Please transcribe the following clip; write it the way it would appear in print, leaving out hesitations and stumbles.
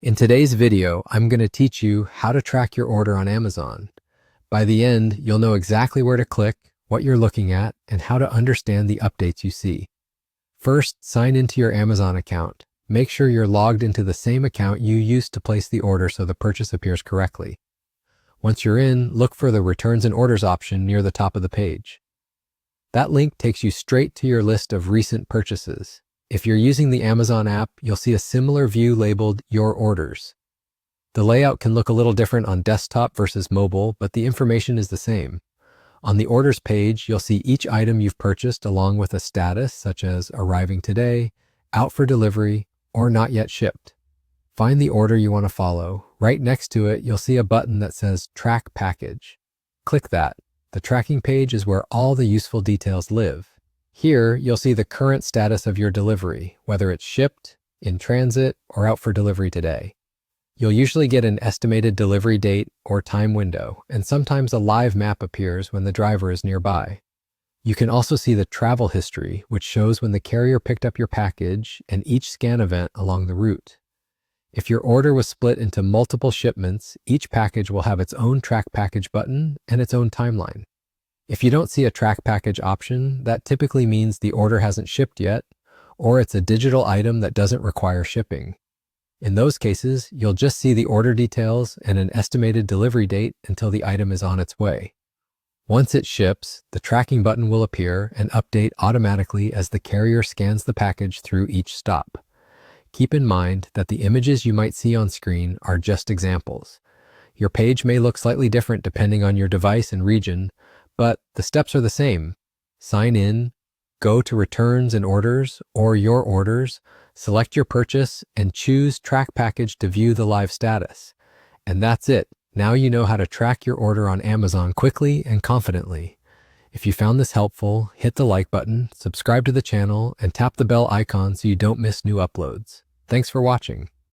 In today's video, I'm going to teach you how to track your order on Amazon. By the end, you'll know exactly where to click, what you're looking at, and how to understand the updates you see. First, sign into your Amazon account. Make sure you're logged into the same account you used to place the order so the purchase appears correctly. Once you're in, look for the Returns and Orders option near the top of the page. That link takes you straight to your list of recent purchases. If you're using the Amazon app, you'll see a similar view labeled Your Orders. The layout can look a little different on desktop versus mobile, but the information is the same. On the Orders page, you'll see each item you've purchased along with a status such as arriving today, out for delivery, or not yet shipped. Find the order you want to follow. Right next to it, you'll see a button that says Track Package. Click that. The tracking page is where all the useful details live. Here, you'll see the current status of your delivery, whether it's shipped, in transit, or out for delivery today. You'll usually get an estimated delivery date or time window, and sometimes a live map appears when the driver is nearby. You can also see the travel history, which shows when the carrier picked up your package and each scan event along the route. If your order was split into multiple shipments, each package will have its own Track Package button and its own timeline. If you don't see a Track Package option, that typically means the order hasn't shipped yet, or it's a digital item that doesn't require shipping. In those cases, you'll just see the order details and an estimated delivery date until the item is on its way. Once it ships, the tracking button will appear and update automatically as the carrier scans the package through each stop. Keep in mind that the images you might see on screen are just examples. Your page may look slightly different depending on your device and region, but the steps are the same. Sign in, go to Returns and Orders or Your Orders, select your purchase, and choose Track Package to view the live status. And that's it. Now you know how to track your order on Amazon quickly and confidently. If you found this helpful, hit the like button, subscribe to the channel, and tap the bell icon so you don't miss new uploads. Thanks for watching.